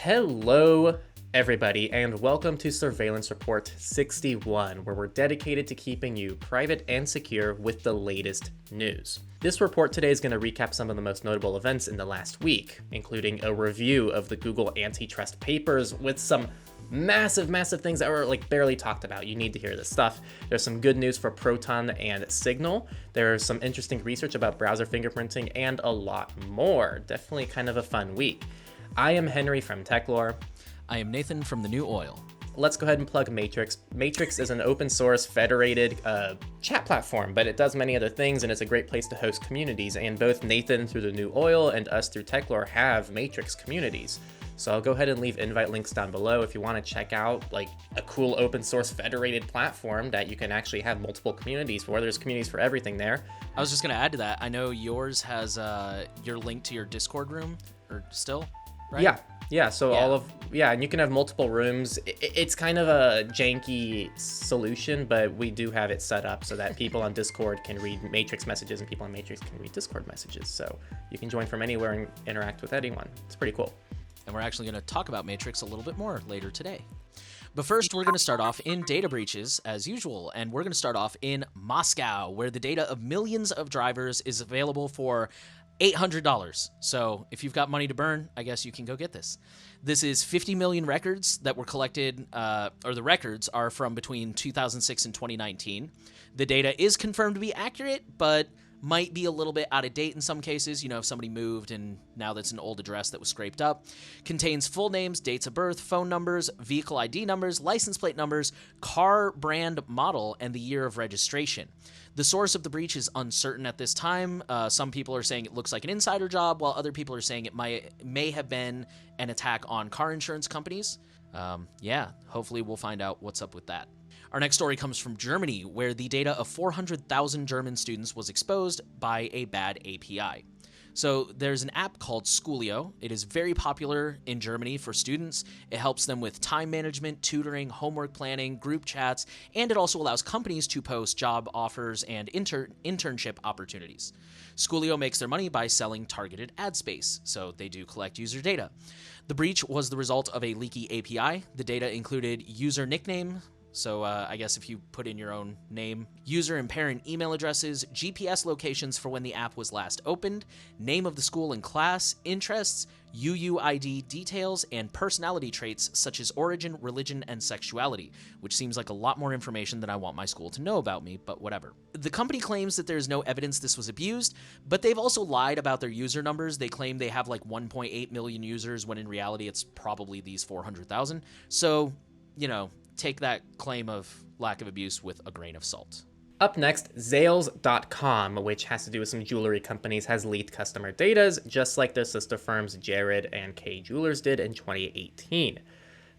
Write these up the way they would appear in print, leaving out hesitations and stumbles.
Hello, everybody, and welcome to Surveillance Report 61, where we're dedicated to keeping you private and secure with the latest news. This report today is going to recap some of the most notable events in the last week, including a review of the Google antitrust papers with some massive things that were barely talked about. You need to hear this stuff. There's some good news for Proton and Signal. There's some interesting research about browser fingerprinting and a lot more. Definitely kind of a fun week. I am Henry from Techlore. I am Nathan from The New Oil. Let's go ahead and plug Matrix. Matrix is an open source federated chat platform, but it does many other things and it's a great place to host communities. And both Nathan through The New Oil and us through Techlore have Matrix communities. So I'll go ahead and leave invite links down below if you want to check out a cool open source federated platform that you can actually have multiple communities for. There's communities for everything there. I was just going to add to that. I know yours has your link to your Discord room, or still, right? Yeah. So and you can have multiple rooms. It's kind of a janky solution, but we do have it set up so that people on Discord can read Matrix messages and people on Matrix can read Discord messages. So you can join from anywhere and interact with anyone. It's pretty cool. And we're actually going to talk about Matrix a little bit more later today. But first, we're going to start off in data breaches, as usual, and we're going to start off in Moscow, where the data of millions of drivers is available for $800. So if you've got money to burn, I guess you can go get this. This is 50 million records that were collected, or the records are from between 2006 and 2019. The data is confirmed to be accurate, but might be a little bit out of date in some cases. You know, if somebody moved and now that's an old address that was scraped up. Contains full names, dates of birth, phone numbers, vehicle ID numbers, license plate numbers, car brand model, and the year of registration. The source of the breach is uncertain at this time. Some people are saying it looks like an insider job, while other people are saying it may have been an attack on car insurance companies. Hopefully we'll find out what's up with that. Our next story comes from Germany, where the data of 400,000 German students was exposed by a bad API. So there's an app called JohnnyO. It is very popular in Germany for students. It helps them with time management, tutoring, homework planning, group chats, and it also allows companies to post job offers and internship opportunities. JohnnyO makes their money by selling targeted ad space, so they do collect user data. The breach was the result of a leaky API. The data included user nickname, so I guess if you put in your own name, user and parent email addresses, GPS locations for when the app was last opened, name of the school and class, interests, UUID details, and personality traits such as origin, religion, and sexuality, which seems like a lot more information than I want my school to know about me, but whatever. The company claims that there's no evidence this was abused, but they've also lied about their user numbers. They claim they have 1.8 million users, when in reality it's probably these 400,000. So, take that claim of lack of abuse with a grain of salt. Up next, Zales.com, which has to do with some jewelry companies, has leaked customer data, just like their sister firms Jared and Kay Jewelers did in 2018.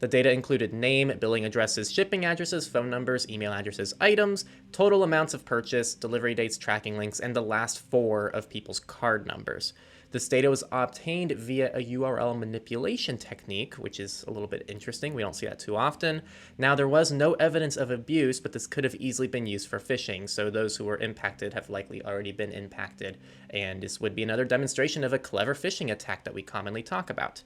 The data included name, billing addresses, shipping addresses, phone numbers, email addresses, items, total amounts of purchase, delivery dates, tracking links, and the last 4 of people's card numbers. This data was obtained via a URL manipulation technique, which is a little bit interesting. We don't see that too often. Now, there was no evidence of abuse, but this could have easily been used for phishing. So those who were impacted have likely already been impacted. And this would be another demonstration of a clever phishing attack that we commonly talk about.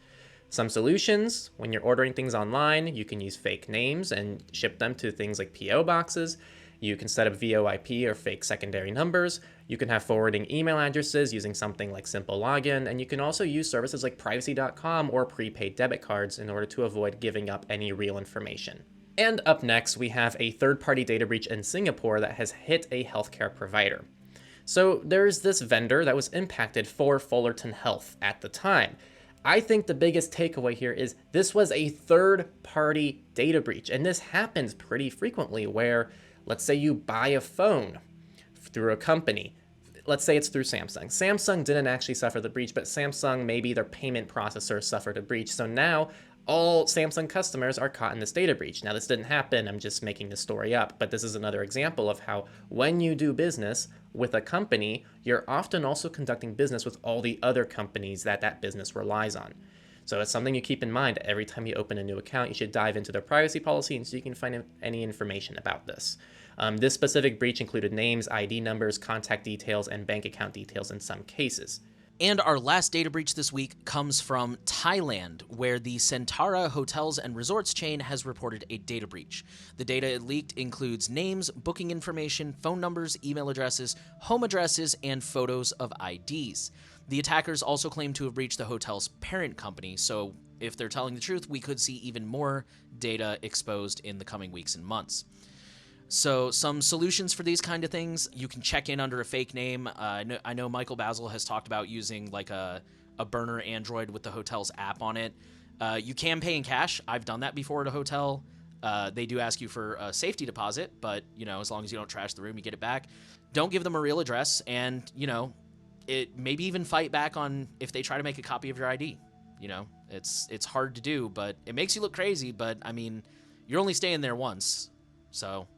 Some solutions: when you're ordering things online, you can use fake names and ship them to things like PO boxes. You can set up VoIP or fake secondary numbers. You can have forwarding email addresses using something like Simple Login, and you can also use services like privacy.com or prepaid debit cards in order to avoid giving up any real information. And up next, we have a third-party data breach in Singapore that has hit a healthcare provider. So there's this vendor that was impacted for Fullerton Health at the time. I think the biggest takeaway here is this was a third-party data breach, and this happens pretty frequently where, let's say you buy a phone through a company. Let's say it's through Samsung. Samsung didn't actually suffer the breach, but Samsung, maybe their payment processor suffered a breach. So now all Samsung customers are caught in this data breach. Now, this didn't happen. I'm just making this story up, but this is another example of how when you do business with a company, you're often also conducting business with all the other companies that business relies on. So it's something you keep in mind. Every time you open a new account, you should dive into their privacy policy and so you can find any information about this. This specific breach included names, ID numbers, contact details, and bank account details in some cases. And our last data breach this week comes from Thailand, where the Centara Hotels and Resorts chain has reported a data breach. The data it leaked includes names, booking information, phone numbers, email addresses, home addresses, and photos of IDs. The attackers also claim to have breached the hotel's parent company, so if they're telling the truth, we could see even more data exposed in the coming weeks and months. So some solutions for these kind of things: you can check in under a fake name. I know Michael Basil has talked about using like a burner Android with the hotel's app on it. You can pay in cash. I've done that before at a hotel. They do ask you for a safety deposit, but as long as you don't trash the room, you get it back. Don't give them a real address, and it maybe even fight back on if they try to make a copy of your ID. It's hard to do, but it makes you look crazy. But I mean, you're only staying there once, so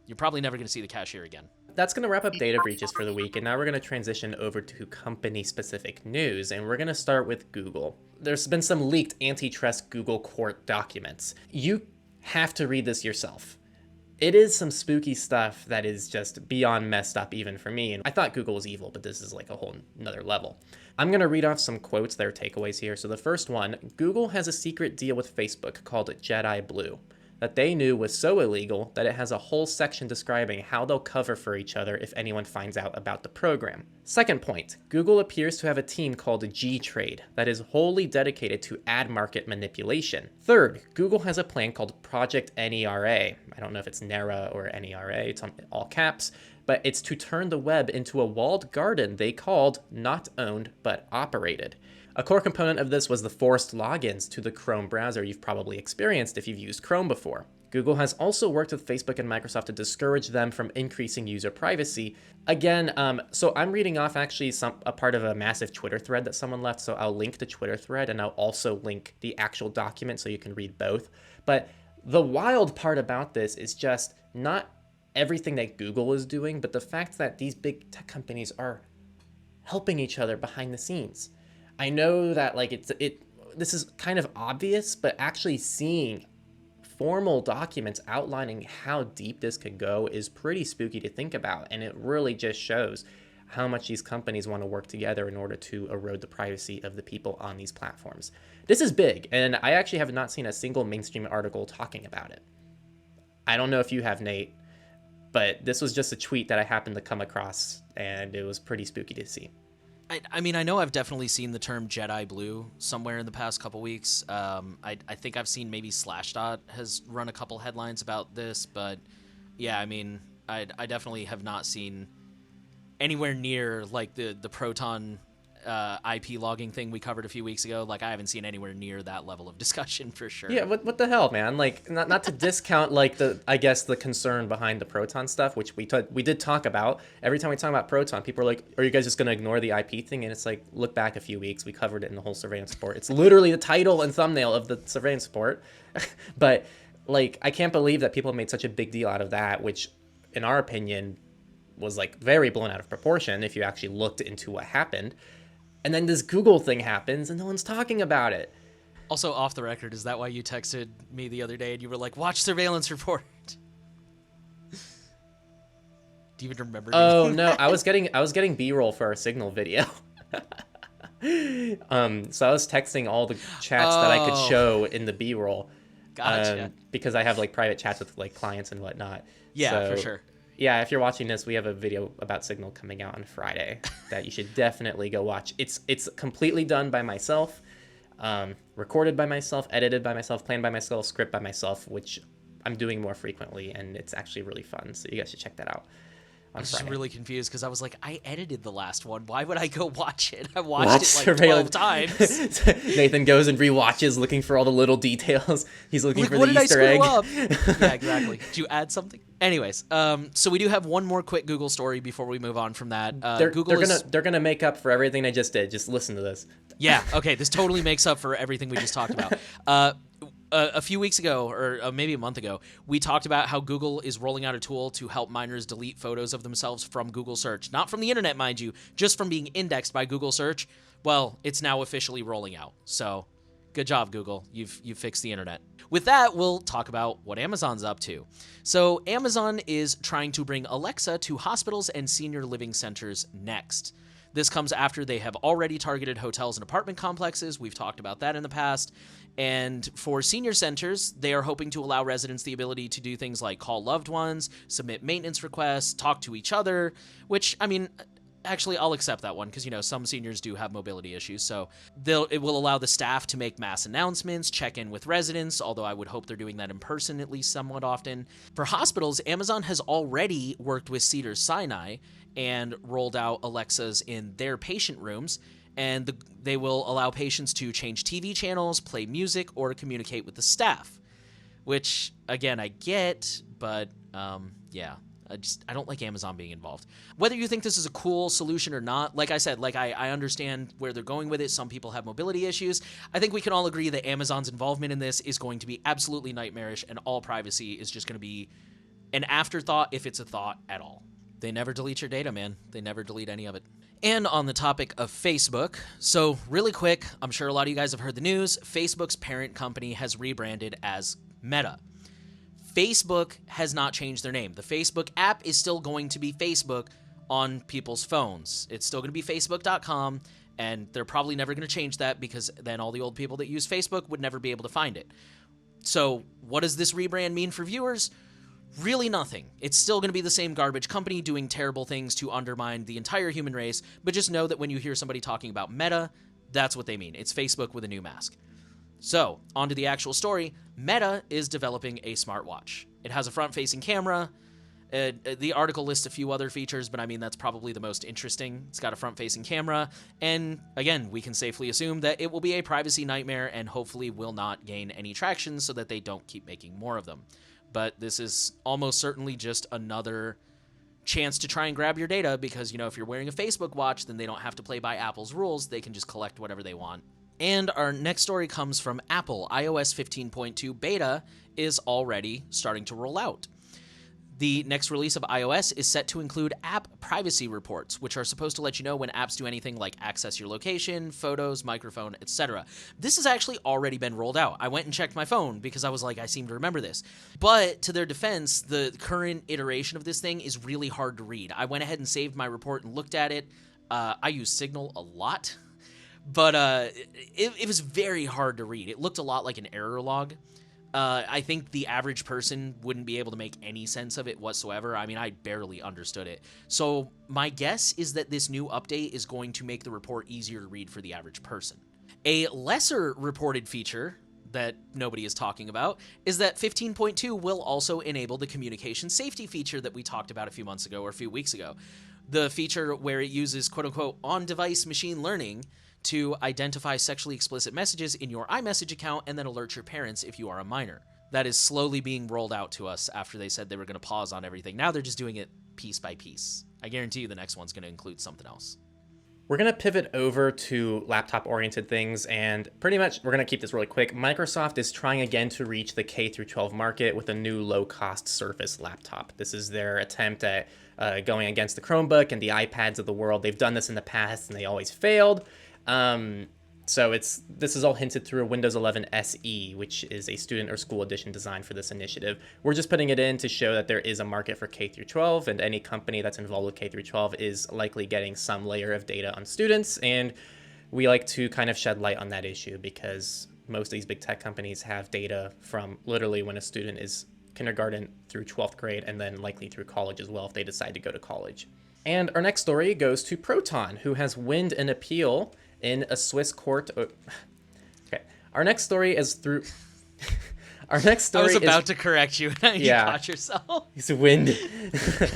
you're probably never going to see the cashier again. That's going to wrap up data breaches for the week, and now we're going to transition over to company-specific news, and we're going to start with Google. There's been some leaked antitrust Google court documents. You have to read this yourself. It is some spooky stuff that is just beyond messed up even for me, and I thought Google was evil, but this is like a whole nother level. I'm going to read off some quotes that are takeaways here. So the first one: Google has a secret deal with Facebook called Jedi Blue that they knew was so illegal that it has a whole section describing how they'll cover for each other if anyone finds out about the program. Second point: Google appears to have a team called G-Trade that is wholly dedicated to ad market manipulation. Third, Google has a plan called Project NERA. I don't know if it's NERA or NERA, it's on all caps, but it's to turn the web into a walled garden they called Not Owned But Operated. A core component of this was the forced logins to the Chrome browser you've probably experienced if you've used Chrome before. Google has also worked with Facebook and Microsoft to discourage them from increasing user privacy. Again, so I'm reading off actually a part of a massive Twitter thread that someone left, so I'll link the Twitter thread and I'll also link the actual document so you can read both. But the wild part about this is just not everything that Google is doing, but the fact that these big tech companies are helping each other behind the scenes. I know that this is kind of obvious, but actually seeing formal documents outlining how deep this could go is pretty spooky to think about, and it really just shows how much these companies want to work together in order to erode the privacy of the people on these platforms. This is big, and I actually have not seen a single mainstream article talking about it. I don't know if you have, Nate, but this was just a tweet that I happened to come across, and it was pretty spooky to see. I mean, I know I've definitely seen the term Jedi Blue somewhere in the past couple weeks. I think I've seen maybe Slashdot has run a couple headlines about this, but yeah, I mean, I definitely have not seen anywhere near like the Proton IP logging thing we covered a few weeks ago. Like, I haven't seen anywhere near that level of discussion for sure. Yeah, what the hell, man? Like, not to discount like the concern behind the Proton stuff, which we did talk about. Every time we talk about Proton, people are like, "Are you guys just gonna ignore the IP thing?" And it's like, look back a few weeks, we covered it in the whole surveillance report. It's literally the title and thumbnail of the surveillance report. But like, I can't believe that people made such a big deal out of that, which, in our opinion, was like very blown out of proportion if you actually looked into what happened. And then this Google thing happens and no one's talking about it. Also, off the record, is that why you texted me the other day and you were like, watch surveillance report? Do you even remember? Oh no, I was getting B-roll for our Signal video. So I was texting all the chats that I could show in the B-roll. Gotcha. Because I have like private chats with like clients and whatnot. Yeah, so, for sure. Yeah, if you're watching this, we have a video about Signal coming out on Friday that you should definitely go watch. It's completely done by myself, recorded by myself, edited by myself, planned by myself, script by myself, which I'm doing more frequently, and it's actually really fun. So you guys should check that out. I was just really confused because I was like, I edited the last one. Why would I go watch it? I watched it like 12 times. Nathan goes and rewatches, looking for all the little details. He's looking for the Easter egg. What did I screw up? Yeah, exactly. Did you add something? Anyways, so we do have one more quick Google story before we move on from that. They're gonna make up for everything I just did. Just listen to this. Yeah. Okay. This totally makes up for everything we just talked about. A few weeks ago, or maybe a month ago, we talked about how Google is rolling out a tool to help minors delete photos of themselves from Google search. Not from the internet, mind you, just from being indexed by Google search. Well, it's now officially rolling out. So good job, Google. You've fixed the internet. With that, we'll talk about what Amazon's up to. So Amazon is trying to bring Alexa to hospitals and senior living centers next. This comes after they have already targeted hotels and apartment complexes. We've talked about that in the past. And for senior centers, they are hoping to allow residents the ability to do things like call loved ones, submit maintenance requests, talk to each other, which, I mean, actually, I'll accept that one because, some seniors do have mobility issues. So it will allow the staff to make mass announcements, check in with residents, although I would hope they're doing that in person at least somewhat often. For hospitals, Amazon has already worked with Cedars-Sinai and rolled out Alexas in their patient rooms. And they will allow patients to change TV channels, play music, or communicate with the staff. Which, again, I get, but yeah. I don't like Amazon being involved. Whether you think this is a cool solution or not, like I said, I understand where they're going with it. Some people have mobility issues. I think we can all agree that Amazon's involvement in this is going to be absolutely nightmarish, and all privacy is just going to be an afterthought if it's a thought at all. They never delete your data, man. They never delete any of it. And on the topic of Facebook, so really quick, I'm sure a lot of you guys have heard the news. Facebook's parent company has rebranded as Meta. Facebook has not changed their name. The Facebook app is still going to be Facebook on people's phones. It's still going to be facebook.com, and they're probably never going to change that because then all the old people that use Facebook would never be able to find it. So what does this rebrand mean for viewers? Really nothing. It's still going to be the same garbage company doing terrible things to undermine the entire human race, but just know that when you hear somebody talking about Meta, that's what they mean. It's Facebook with a new mask. So, on to the actual story. Meta is developing a smartwatch. It has a front-facing camera. The article lists a few other features, but I mean, that's probably the most interesting. It's got a front-facing camera, and again, we can safely assume that it will be a privacy nightmare and hopefully will not gain any traction so that they don't keep making more of them. But this is almost certainly just another chance to try and grab your data because, if you're wearing a Facebook watch, then they don't have to play by Apple's rules. They can just collect whatever they want. And our next story comes from Apple. iOS 15.2 beta is already starting to roll out. The next release of iOS is set to include app privacy reports, which are supposed to let you know when apps do anything like access your location, photos, microphone, etc. This has actually already been rolled out. I went and checked my phone because I was like, I seem to remember this. But to their defense, the current iteration of this thing is really hard to read. I went ahead and saved my report and looked at it. I use Signal a lot. But it was very hard to read. It looked a lot like an error log. I think the average person wouldn't be able to make any sense of it whatsoever. I mean, I barely understood it. So my guess is that this new update is going to make the report easier to read for the average person. A lesser reported feature that nobody is talking about is that 15.2 will also enable the communication safety feature that we talked about a few months ago or a few weeks ago. The feature where it uses quote-unquote on-device machine learning to identify sexually explicit messages in your iMessage account and then alert your parents if you are a minor. That is slowly being rolled out to us after they said they were going to pause on everything. Now they're just doing it piece by piece. I guarantee you the next one's going to include something else. We're going to pivot over to laptop-oriented things, and pretty much we're going to keep this really quick. Microsoft is trying again to reach the K-12 market with a new low-cost Surface laptop. This is their attempt at going against the Chromebook and the iPads of the world. They've done this in the past, and they always failed. So this is all hinted through a Windows 11 SE, which is a student or school edition designed for this initiative. We're just putting it in to show that there is a market for K-12, and any company that's involved with K-12 is likely getting some layer of data on students, and we like to kind of shed light on that issue because most of these big tech companies have data from literally when a student is kindergarten through 12th grade and then likely through college as well if they decide to go to college. And our next story goes to Proton, who has won an appeal in a Swiss court. Okay, our next story is through. Our next story. I was about to correct you. You caught yourself. He's wind.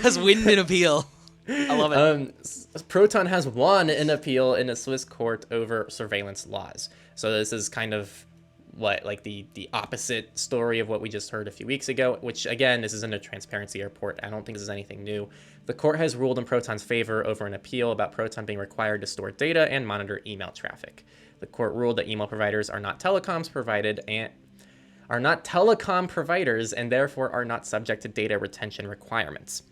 Has wind an appeal. I love it. Proton has won an appeal in a Swiss court over surveillance laws. So this is kind of the opposite story of what we just heard a few weeks ago, which again, this isn't a transparency report. I don't think this is anything new. The court has ruled in Proton's favor over an appeal about Proton being required to store data and monitor email traffic. The court ruled that email providers are not telecom providers and therefore are not subject to data retention requirements.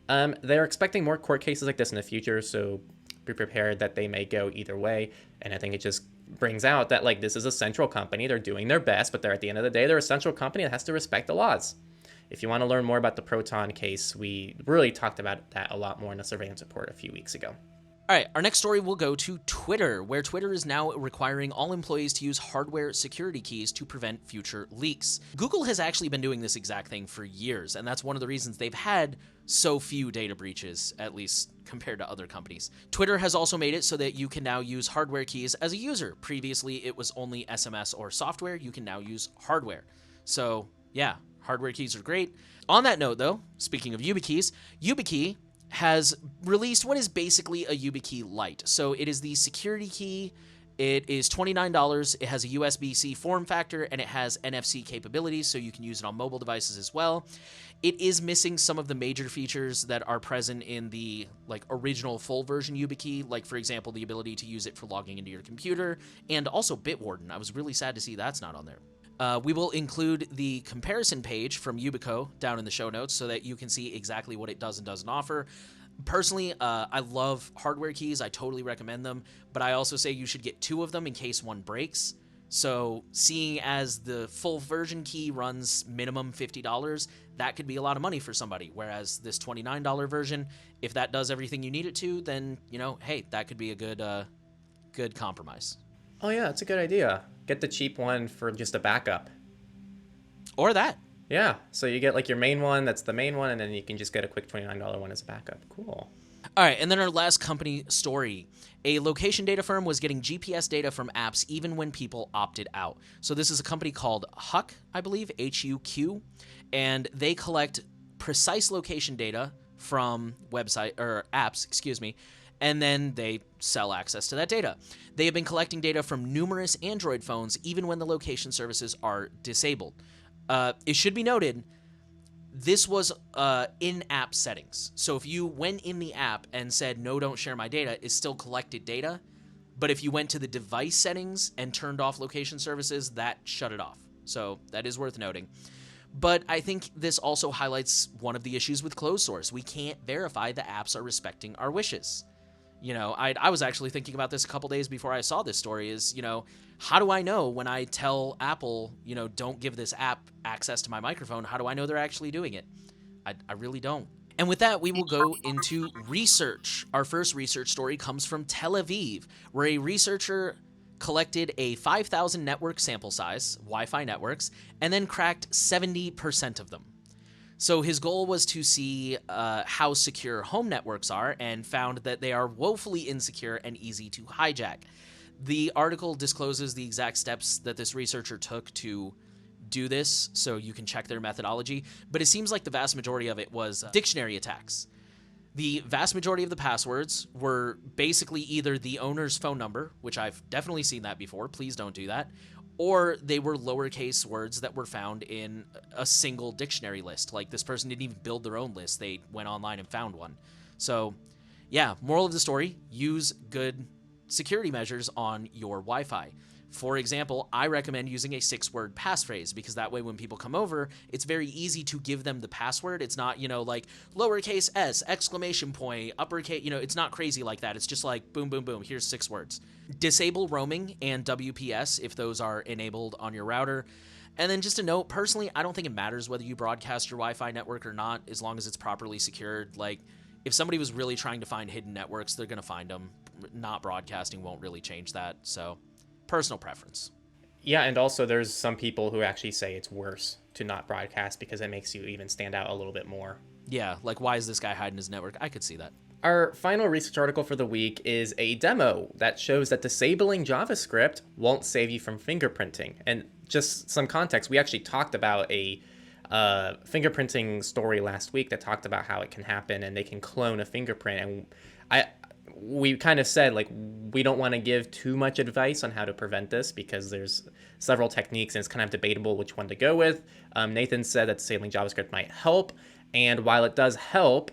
They're expecting more court cases like this in the future, so be prepared that they may go either way. And I think it just brings out that this is a central company. They're doing their best, but at the end of the day, they're a central company that has to respect the laws. If you want to learn more about the Proton case, we really talked about that a lot more in a surveillance report a few weeks ago. All right, our next story will go to Twitter, where Twitter is now requiring all employees to use hardware security keys to prevent future leaks. Google has actually been doing this exact thing for years, and that's one of the reasons they've had so few data breaches, at least compared to other companies. Twitter has also made it so that you can now use hardware keys as a user. Previously, it was only SMS or software. You can now use hardware. So, yeah, hardware keys are great. On that note, though, speaking of YubiKeys, YubiKey has released what is basically a YubiKey Lite. So it is the security key. It is $29. It has a USB-C form factor, and it has NFC capabilities, so you can use it on mobile devices as well. It is missing some of the major features that are present in the original full version YubiKey, like, for example, the ability to use it for logging into your computer, and also Bitwarden. I was really sad to see that's not on there. We will include the comparison page from Yubico down in the show notes so that you can see exactly what it does and doesn't offer. Personally, I love hardware keys. I totally recommend them, but I also say you should get 2 of them in case one breaks. So seeing as the full version key runs minimum $50, that could be a lot of money for somebody. Whereas this $29 version, if that does everything you need it to, then, hey, that could be a good compromise. Oh yeah, that's a good idea. Get the cheap one for just a backup. Or that. Yeah, so you get your main one, that's the main one, and then you can just get a quick $29 one as a backup. Cool. All right, and then our last company story. A location data firm was getting GPS data from apps even when people opted out. So this is a company called Huck, I believe, Huq, and they collect precise location data from apps, and then they sell access to that data. They have been collecting data from numerous Android phones even when the location services are disabled. It should be noted, this was in-app settings. So if you went in the app and said, no, don't share my data, it still collected data. But if you went to the device settings and turned off location services, that shut it off. So that is worth noting. But I think this also highlights one of the issues with closed source. We can't verify the apps are respecting our wishes. I was actually thinking about this a couple days before I saw this story is, how do I know when I tell Apple, don't give this app access to my microphone? How do I know they're actually doing it? I really don't. And with that, we will go into research. Our first research story comes from Tel Aviv, where a researcher collected a 5,000 network sample size, Wi-Fi networks, and then cracked 70% of them. So his goal was to see how secure home networks are, and found that they are woefully insecure and easy to hijack. The article discloses the exact steps that this researcher took to do this, so you can check their methodology, but it seems like the vast majority of it was dictionary attacks. The vast majority of the passwords were basically either the owner's phone number, which I've definitely seen that before, please don't do that, or they were lowercase words that were found in a single dictionary list. Like, this person didn't even build their own list. They went online and found one. So, yeah, moral of the story, use good security measures on your Wi-Fi. For example, I recommend using a 6-word passphrase, because that way when people come over, it's very easy to give them the password. It's not, like lowercase s, exclamation point, uppercase, it's not crazy like that. It's just like boom, boom, boom, here's 6 words. Disable roaming and WPS if those are enabled on your router. And then just a note, personally, I don't think it matters whether you broadcast your Wi-Fi network or not, as long as it's properly secured. Like, if somebody was really trying to find hidden networks, they're going to find them. Not broadcasting won't really change that, so personal preference. Yeah, and also there's some people who actually say it's worse to not broadcast because it makes you even stand out a little bit more. Yeah, like, why is this guy hiding his network? I could see that. Our final research article for the week is a demo that shows that disabling JavaScript won't save you from fingerprinting. And just some context, we actually talked about a fingerprinting story last week that talked about how it can happen and they can clone a fingerprint. And we kind of said, we don't want to give too much advice on how to prevent this because there's several techniques and it's kind of debatable which one to go with. Nathan said that disabling JavaScript might help. And while it does help,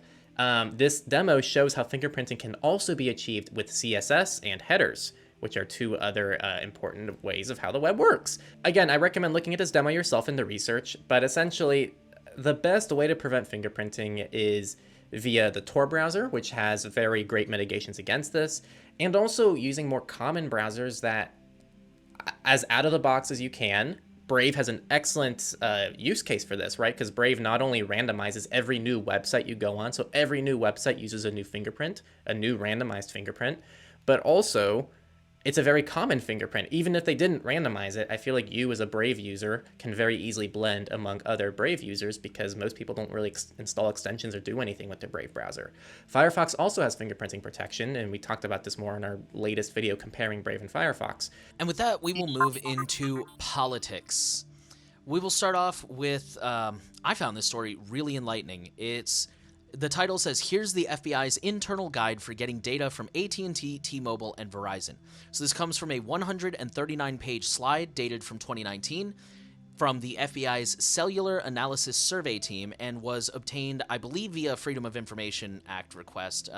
this demo shows how fingerprinting can also be achieved with CSS and headers, which are 2 other important ways of how the web works. Again, I recommend looking at this demo yourself in the research, but essentially the best way to prevent fingerprinting is via the Tor browser, which has very great mitigations against this, and also using more common browsers that, as out of the box as you can, Brave has an excellent use case for this, right? Because Brave not only randomizes every new website you go on, so every new website uses a new fingerprint, a new randomized fingerprint, but also it's a very common fingerprint. Even if they didn't randomize it, I feel like you as a Brave user can very easily blend among other Brave users because most people don't really install extensions or do anything with their Brave browser. Firefox also has fingerprinting protection, and we talked about this more in our latest video comparing Brave and Firefox. And with that, we will move into politics. We will start off with, I found this story really enlightening. The title says, here's the FBI's internal guide for getting data from AT&T, T-Mobile, and Verizon. So this comes from a 139-page slide dated from 2019 from the FBI's Cellular Analysis Survey team and was obtained, I believe, via Freedom of Information Act request.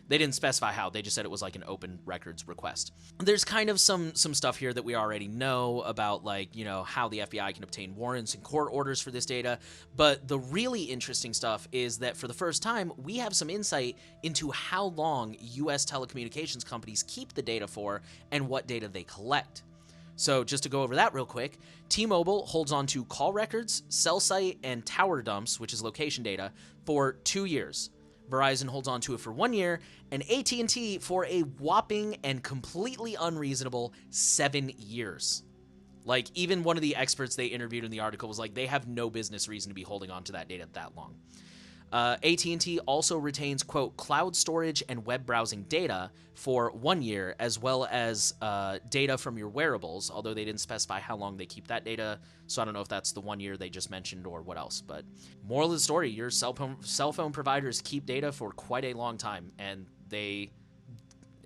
They didn't specify how. They just said it was like an open records request. There's kind of some stuff here that we already know about, like, you know, how the FBI can obtain warrants and court orders for this data. But the really interesting stuff is that for the first time, we have some insight into how long U.S. telecommunications companies keep the data for and what data they collect. So just to go over that real quick, T-Mobile holds on to call records, cell site, and tower dumps, which is location data, for 2 years. Verizon holds on to it for 1 year, and AT&T for a whopping and completely unreasonable 7 years. Like, even one of the experts they interviewed in the article was like, they have no business reason to be holding on to that data that long. AT&T also retains, quote, cloud storage and web browsing data for 1 year, as well as data from your wearables, although they didn't specify how long they keep that data, so I don't know if that's the 1 year they just mentioned or what else. But moral of the story, your cell phone providers keep data for quite a long time, and they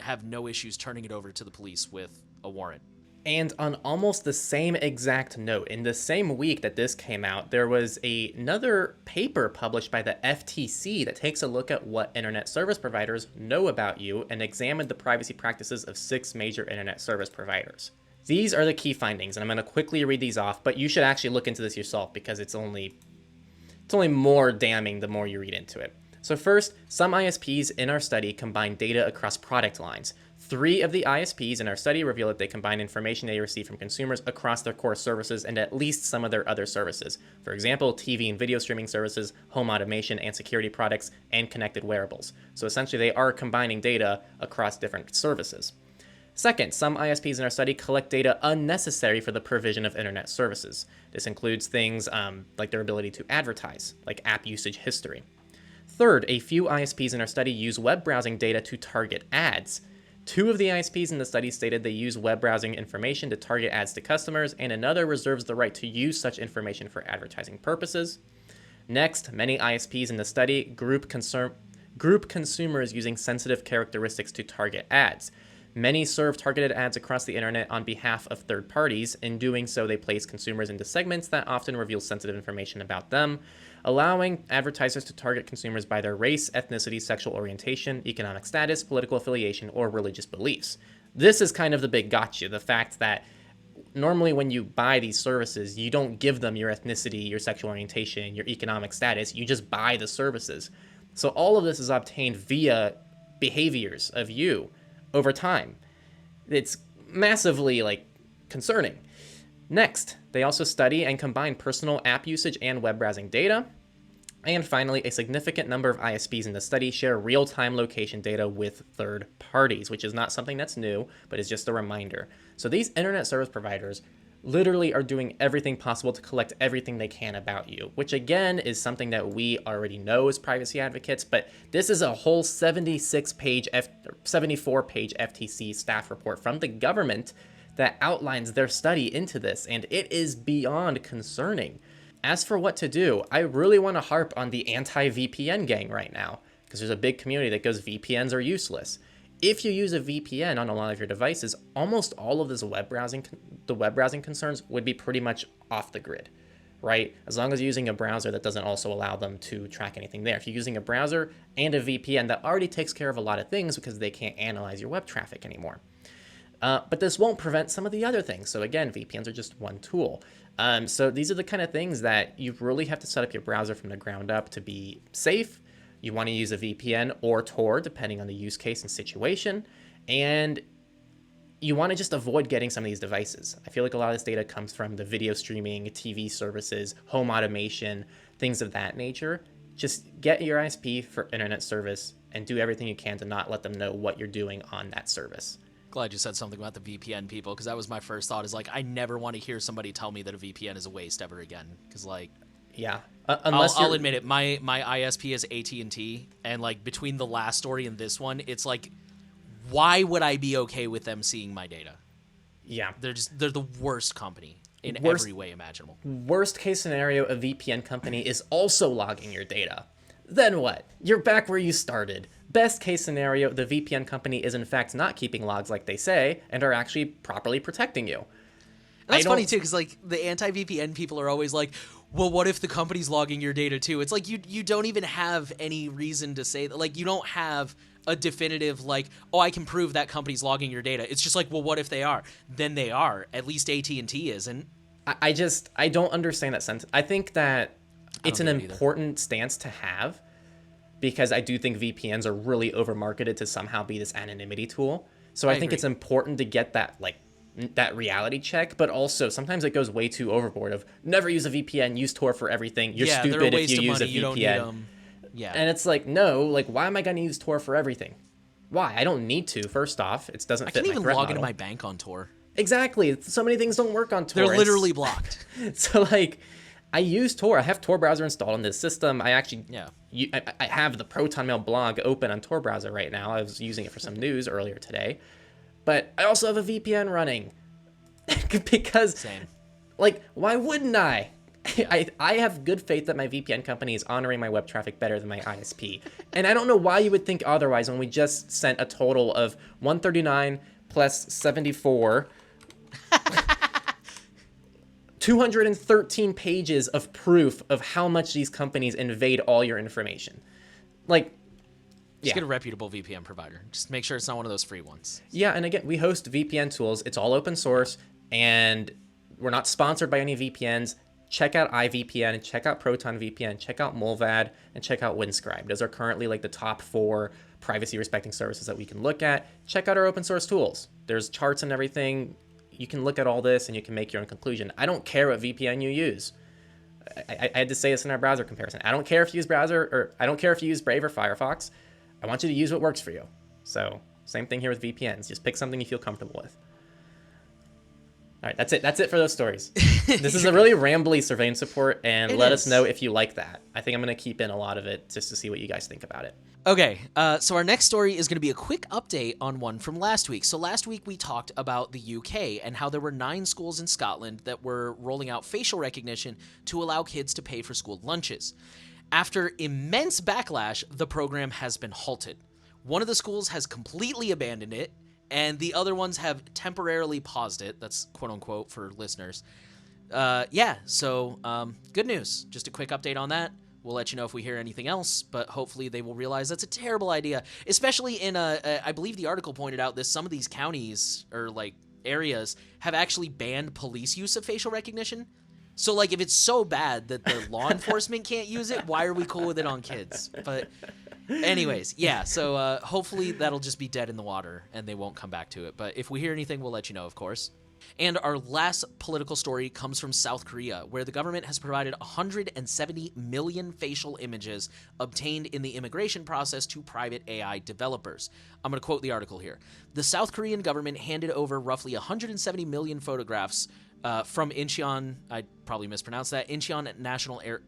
have no issues turning it over to the police with a warrant. And on almost the same exact note, in the same week that this came out, there was another paper published by the FTC that takes a look at what internet service providers know about you and examined the privacy practices of 6 major internet service providers. These are the key findings, and I'm going to quickly read these off, but you should actually look into this yourself because it's only more damning the more you read into it. So first, some ISPs in our study combine data across product lines. 3 of the ISPs in our study reveal that they combine information they receive from consumers across their core services and at least some of their other services. For example, TV and video streaming services, home automation and security products, and connected wearables. So essentially they are combining data across different services. Second, some ISPs in our study collect data unnecessary for the provision of internet services. This includes things like their ability to advertise, like app usage history. Third, a few ISPs in our study use web browsing data to target ads. 2 of the ISPs in the study stated they use web browsing information to target ads to customers, and another reserves the right to use such information for advertising purposes. Next, many ISPs in the study group consumers using sensitive characteristics to target ads. Many serve targeted ads across the internet on behalf of third parties. In doing so, they place consumers into segments that often reveal sensitive information about them, allowing advertisers to target consumers by their race, ethnicity, sexual orientation, economic status, political affiliation, or religious beliefs. This is kind of the big gotcha, the fact that normally when you buy these services, you don't give them your ethnicity, your sexual orientation, your economic status, you just buy the services. So all of this is obtained via behaviors of you over time. It's massively concerning. Next, they also study and combine personal app usage and web browsing data. And finally, a significant number of ISPs in the study share real-time location data with third parties, which is not something that's new, but is just a reminder. So these internet service providers literally are doing everything possible to collect everything they can about you, which again is something that we already know as privacy advocates, but this is a whole 74-page FTC staff report from the government that outlines their study into this, and it is beyond concerning. As for what to do, I really want to harp on the anti-VPN gang right now, because there's a big community that goes VPNs are useless. If you use a VPN on a lot of your devices, almost all of the web browsing concerns would be pretty much off the grid, right? As long as you're using a browser that doesn't also allow them to track anything there. If you're using a browser and a VPN, that already takes care of a lot of things because they can't analyze your web traffic anymore. But this won't prevent some of the other things. So again, VPNs are just one tool. So these are the kind of things that you really have to set up your browser from the ground up to be safe. You want to use a VPN or Tor, depending on the use case and situation. And you want to just avoid getting some of these devices. I feel like a lot of this data comes from the video streaming, TV services, home automation, things of that nature. Just get your ISP for internet service and do everything you can to not let them know what you're doing on that service. Glad you said something about the VPN people, because that was my first thought, is like, I never want to hear somebody tell me that a VPN is a waste ever again, because like, yeah, I'll admit it, my ISP is AT&T, and like between the last story and this one, it's like, why would I be okay with them seeing my data? Yeah, they're the worst company in every way imaginable. Worst case scenario, a VPN company is also logging your data. Then what? You're back where you started. Best case scenario, the VPN company is in fact not keeping logs like they say and are actually properly protecting you. And that's funny too, because like the anti-VPN people are always like, well, what if the company's logging your data too? It's like you don't even have any reason to say that. Like, you don't have a definitive like, oh, I can prove that company's logging your data. It's just like, well, what if they are? Then they are. At least AT&T isn't. I don't understand that sentence. I think that it's an important stance to have, because I do think VPNs are really overmarketed to somehow be this anonymity tool. So I think agree. it's important to get that that reality check, but also sometimes it goes way too overboard of never use a VPN, use Tor for everything. You're stupid if you use a VPN. You don't need them. Yeah. And it's like, no, like, why am I going to use Tor for everything? Why? I don't need to, first off. It doesn't fit my threat model. I can't even log into my bank on Tor. Exactly. So many things don't work on Tor. They're literally blocked. So, like, I use Tor. I have Tor browser installed on this system. I actually, I have the Proton Mail blog open on Tor browser right now. I was using it for some news earlier today. But I also have a VPN running. Because, Same. Like, why wouldn't I? I have good faith that my VPN company is honoring my web traffic better than my ISP. And I don't know why you would think otherwise when we just sent a total of 139 plus 74, 213 pages of proof of how much these companies invade all your information. Like, just get a reputable VPN provider. Just make sure it's not one of those free ones. Yeah, and again, we host VPN tools. It's all open source, and we're not sponsored by any VPNs. Check out iVPN, check out Proton VPN, check out Mullvad, and check out Windscribe. Those are currently like the top 4 privacy-respecting services that we can look at. Check out our open source tools. There's charts and everything. You can look at all this, and you can make your own conclusion. I don't care what VPN you use. I had to say this in our browser comparison. I don't care if you use browser, or I don't care if you use Brave or Firefox. I want you to use what works for you. So same thing here with VPNs. Just pick something you feel comfortable with. All right, that's it. That's it for those stories. This is a really rambly surveillance report, and let us know if you like that. I think I'm going to keep in a lot of it just to see what you guys think about it. Okay, so our next story is going to be a quick update on one from last week. So last week we talked about the UK and how there were 9 schools in Scotland that were rolling out facial recognition to allow kids to pay for school lunches. After immense backlash, the program has been halted. One of the schools has completely abandoned it, and the other ones have temporarily paused it. That's quote-unquote for listeners. So good news. Just a quick update on that. We'll let you know if we hear anything else, but hopefully they will realize that's a terrible idea, especially in, I believe the article pointed out this, some of these counties or, like, areas have actually banned police use of facial recognition. So, like, if it's so bad that the law enforcement can't use it, why are we cool with it on kids? But anyways, yeah, so hopefully that'll just be dead in the water and they won't come back to it. But if we hear anything, we'll let you know, of course. And our last political story comes from South Korea, where the government has provided 170 million facial images obtained in the immigration process to private AI developers. I'm going to quote the article here. The South Korean government handed over roughly 170 million photographs from Incheon, I probably mispronounced that, Incheon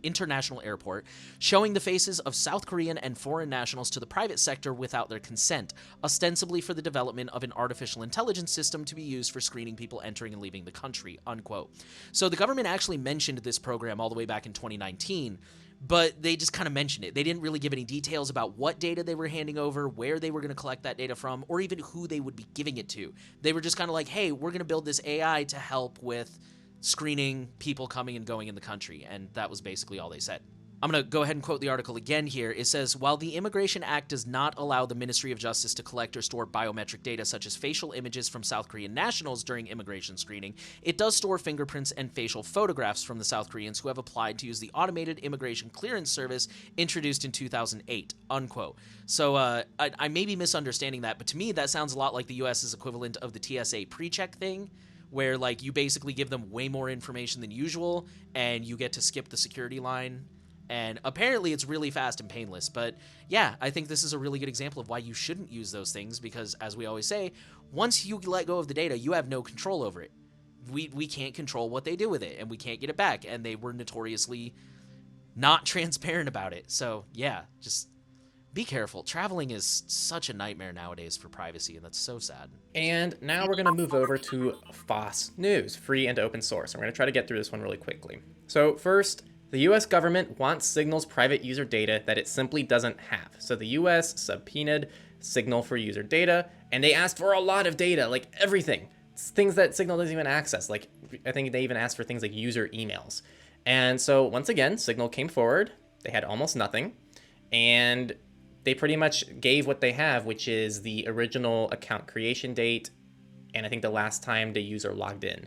International Airport, showing the faces of South Korean and foreign nationals to the private sector without their consent, ostensibly for the development of an artificial intelligence system to be used for screening people entering and leaving the country, unquote. So the government actually mentioned this program all the way back in 2019, but they just kind of mentioned it. They didn't really give any details about what data they were handing over, where they were going to collect that data from, or even who they would be giving it to. They were just kind of like, hey, we're going to build this AI to help with screening people coming and going in the country, and that was basically all they said. I'm going to go ahead and quote the article again here. It says, while the Immigration Act does not allow the Ministry of Justice to collect or store biometric data such as facial images from South Korean nationals during immigration screening, it does store fingerprints and facial photographs from the South Koreans who have applied to use the automated immigration clearance service introduced in 2008, unquote. So I may be misunderstanding that, but to me that sounds a lot like the U.S.'s equivalent of the TSA pre-check thing, where like you basically give them way more information than usual and you get to skip the security line. And apparently it's really fast and painless. But yeah, I think this is a really good example of why you shouldn't use those things, because as we always say, once you let go of the data, you have no control over it. We can't control what they do with it, and we can't get it back. And they were notoriously not transparent about it. So yeah, just be careful. Traveling is such a nightmare nowadays for privacy, and that's so sad. And now we're going to move over to FOSS News, free and open source. And we're going to try to get through this one really quickly. So first, the US government wants Signal's private user data that it simply doesn't have. So the US subpoenaed Signal for user data, and they asked for a lot of data, like everything. It's things that Signal doesn't even access. Like, I think they even asked for things like user emails. And so once again, Signal came forward. They had almost nothing. And they pretty much gave what they have, which is the original account creation date, and I think the last time the user logged in.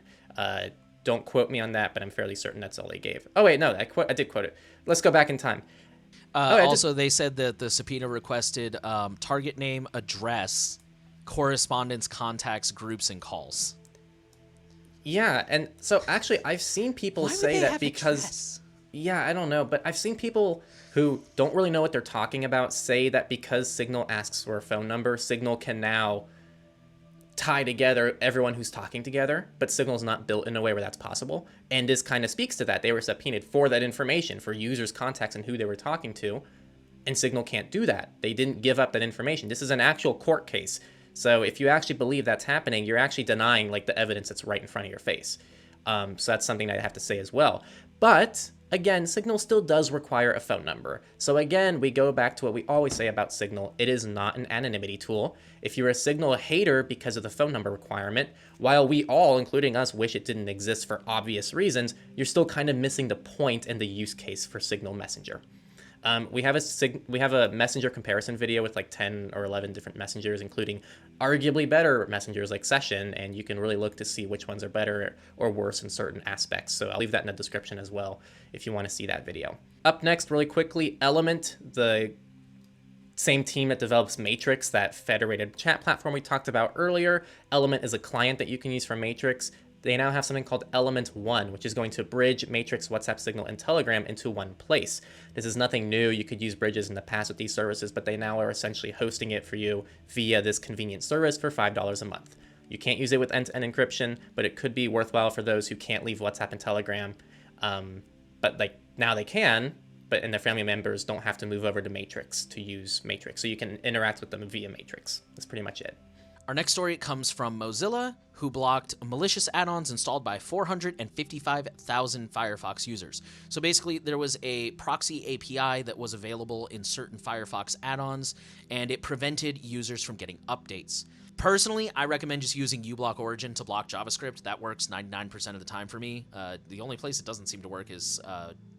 Don't quote me on that, but I'm fairly certain that's all they gave. Oh, wait, no, I did quote it. Let's go back in time. They said that the subpoena requested target name, address, correspondence, contacts, groups, and calls. Yeah, and so actually I've seen people say that because... Address? Yeah, I don't know, but I've seen people who don't really know what they're talking about say that because Signal asks for a phone number, Signal can now tie together everyone who's talking together, but Signal's not built in a way where that's possible. And this kind of speaks to that. They were subpoenaed for that information, for users' contacts and who they were talking to, and Signal can't do that. They didn't give up that information. This is an actual court case. So if you actually believe that's happening, you're actually denying like the evidence that's right in front of your face. So that's something I have to say as well. But again, Signal still does require a phone number. So again, we go back to what we always say about Signal. It is not an anonymity tool. If you're a Signal hater because of the phone number requirement, while we all, including us, wish it didn't exist for obvious reasons, you're still kind of missing the point and the use case for Signal Messenger. We have a messenger comparison video with like 10 or 11 different messengers, including arguably better messengers like Session, and you can really look to see which ones are better or worse in certain aspects. So I'll leave that in the description as well if you want to see that video. Up next, really quickly, Element, the same team that develops Matrix, that federated chat platform we talked about earlier. Element is a client that you can use for Matrix. They now have something called Element One, which is going to bridge Matrix, WhatsApp, Signal, and Telegram into one place. This is nothing new. You could use bridges in the past with these services, but they now are essentially hosting it for you via this convenient service for $5 a month. You can't use it with end-to-end encryption, but it could be worthwhile for those who can't leave WhatsApp and Telegram. But like now they can, and their family members don't have to move over to Matrix to use Matrix. So you can interact with them via Matrix. That's pretty much it. Our next story comes from Mozilla, who blocked malicious add-ons installed by 455,000 Firefox users. So basically, there was a proxy API that was available in certain Firefox add-ons, and it prevented users from getting updates. Personally, I recommend just using uBlock Origin to block JavaScript. That works 99% of the time for me. The only place it doesn't seem to work is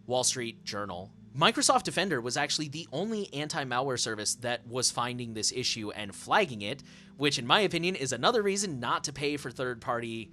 Wall Street Journal. Microsoft Defender was actually the only anti-malware service that was finding this issue and flagging it, which in my opinion is another reason not to pay for third-party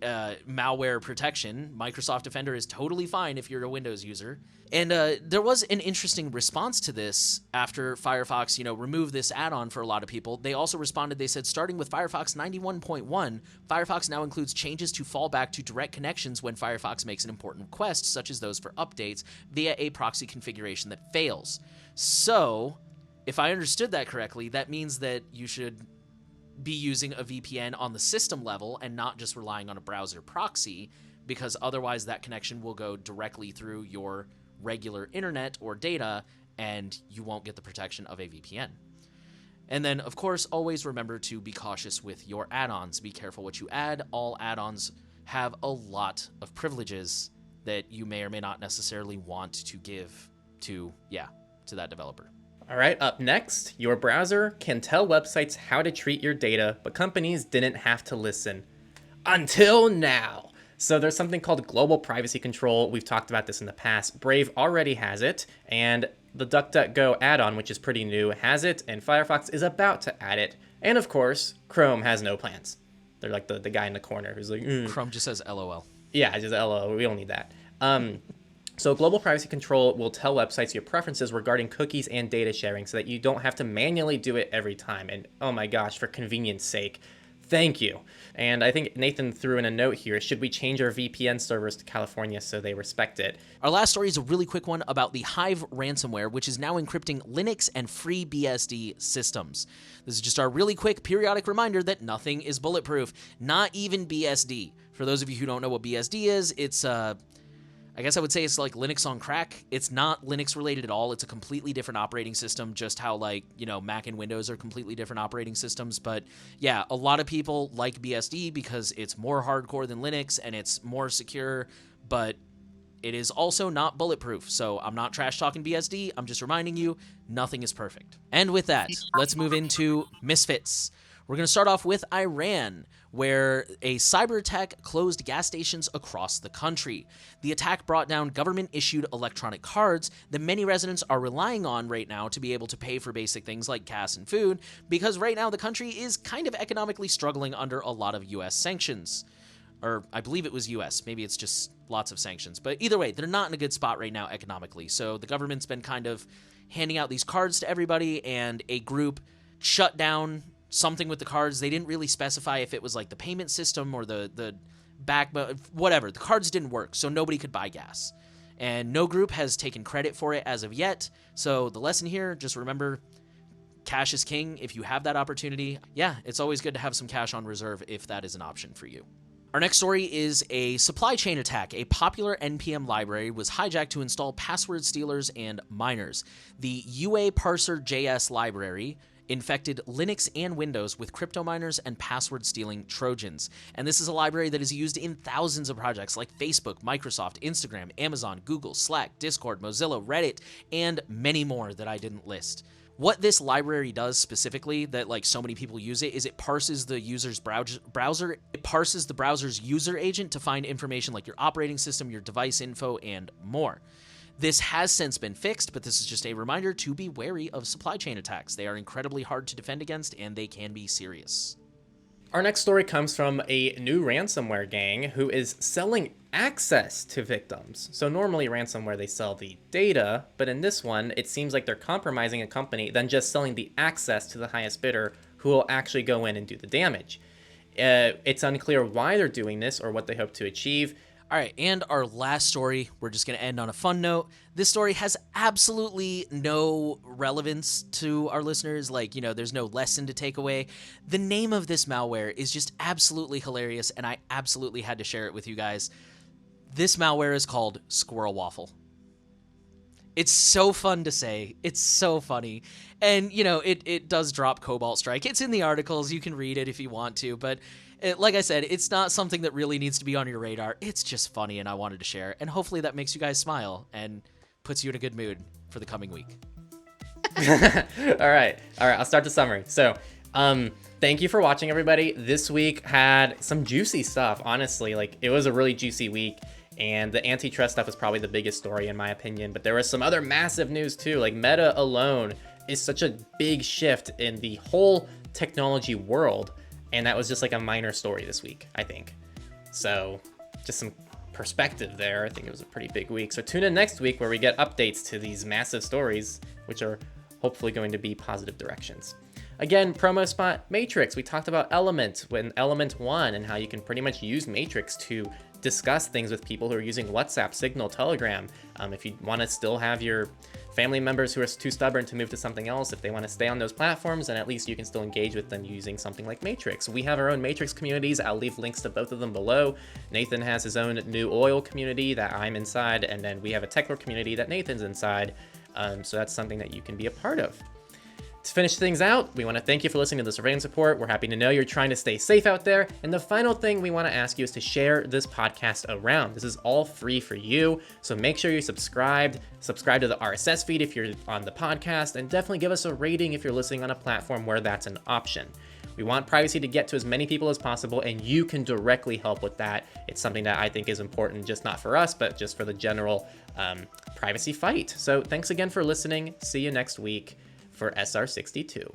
malware protection. Microsoft Defender is totally fine if you're a Windows user. And there was an interesting response to this after Firefox, removed this add-on for a lot of people. They also responded, they said, starting with Firefox 91.1, Firefox now includes changes to fall back to direct connections when Firefox makes an important request, such as those for updates, via a proxy configuration that fails. So, if I understood that correctly, that means that you should be using a VPN on the system level and not just relying on a browser proxy, because otherwise that connection will go directly through your regular internet or data and you won't get the protection of a VPN. And then, of course, always remember to be cautious with your add-ons. Be careful what you add. All add-ons have a lot of privileges that you may or may not necessarily want to give to that developer. All right, up next, your browser can tell websites how to treat your data, but companies didn't have to listen. Until now. So there's something called global privacy control. We've talked about this in the past. Brave already has it, and the DuckDuckGo add-on, which is pretty new, has it, and Firefox is about to add it. And of course, Chrome has no plans. They're like the guy in the corner who's like, Chrome just says LOL. Yeah, just LOL. We don't need that. So global privacy control will tell websites your preferences regarding cookies and data sharing so that you don't have to manually do it every time. And oh my gosh, for convenience sake, thank you. And I think Nathan threw in a note here. Should we change our VPN servers to California so they respect it? Our last story is a really quick one about the Hive ransomware, which is now encrypting Linux and free BSD systems. This is just our really quick periodic reminder that nothing is bulletproof, not even BSD. For those of you who don't know what BSD is, it's I guess I would say it's like Linux on crack. It's not Linux related at all. It's a completely different operating system, just how Mac and Windows are completely different operating systems. But yeah, a lot of people like BSD because it's more hardcore than Linux and it's more secure, but it is also not bulletproof. So I'm not trash talking BSD. I'm just reminding you, nothing is perfect. And with that, let's move into Misfits. We're going to start off with Iran, where a cyber attack closed gas stations across the country. The attack brought down government-issued electronic cards that many residents are relying on right now to be able to pay for basic things like gas and food, because right now the country is kind of economically struggling under a lot of U.S. sanctions. Or I believe it was U.S. Maybe it's just lots of sanctions. But either way, they're not in a good spot right now economically. So the government's been kind of handing out these cards to everybody, and a group shut down something with the cards. They didn't really specify if it was like the payment system or the backbone, whatever. The cards didn't work, so nobody could buy gas. And no group has taken credit for it as of yet. So the lesson here, just remember, cash is king if you have that opportunity. Yeah, it's always good to have some cash on reserve if that is an option for you. Our next story is a supply chain attack. A popular NPM library was hijacked to install password stealers and miners. The UA Parser JS library infected Linux and Windows with crypto miners and password stealing Trojans. And this is a library that is used in thousands of projects like Facebook, Microsoft, Instagram, Amazon, Google, Slack, Discord, Mozilla, Reddit, and many more that I didn't list. What this library does specifically that so many people use it is it parses the user's browser. It parses the browser's user agent to find information like your operating system, your device info, and more. This has since been fixed, but this is just a reminder to be wary of supply chain attacks. They are incredibly hard to defend against, and they can be serious. Our next story comes from a new ransomware gang who is selling access to victims. So normally ransomware, they sell the data, but in this one, it seems like they're compromising a company, then just selling the access to the highest bidder who will actually go in and do the damage. It's unclear why they're doing this or what they hope to achieve. All right, and our last story, we're just going to end on a fun note. This story has absolutely no relevance to our listeners. There's no lesson to take away. The name of this malware is just absolutely hilarious, and I absolutely had to share it with you guys. This malware is called Squirrel Waffle. It's so fun to say. It's so funny. And, it does drop Cobalt Strike. It's in the articles. You can read it if you want to, but like I said, it's not something that really needs to be on your radar. It's just funny, and I wanted to share. And hopefully that makes you guys smile and puts you in a good mood for the coming week. All right. I'll start the summary. So, thank you for watching, everybody. This week had some juicy stuff, honestly. It was a really juicy week. And the antitrust stuff was probably the biggest story, in my opinion. But there was some other massive news, too. Meta alone is such a big shift in the whole technology world. And that was just a minor story this week, I think. So just some perspective there. I think it was a pretty big week. So tune in next week where we get updates to these massive stories, which are hopefully going to be positive directions. Again, promo spot, Matrix. We talked about Element when Element 1 and how you can pretty much use Matrix to discuss things with people who are using WhatsApp, Signal, Telegram. If you want to still have your family members who are too stubborn to move to something else, if they want to stay on those platforms, then at least you can still engage with them using something like Matrix. We have our own Matrix communities. I'll leave links to both of them below. Nathan has his own New Oil community that I'm inside, and then we have a Techlore community that Nathan's inside. So that's something that you can be a part of. To finish things out, we want to thank you for listening to the Surveillance Report. We're happy to know you're trying to stay safe out there. And the final thing we want to ask you is to share this podcast around. This is all free for you. So make sure you're subscribed. Subscribe to the RSS feed if you're on the podcast, and definitely give us a rating if you're listening on a platform where that's an option. We want privacy to get to as many people as possible, and you can directly help with that. It's something that I think is important, just not for us, but just for the general privacy fight. So thanks again for listening. See you next week for SR62.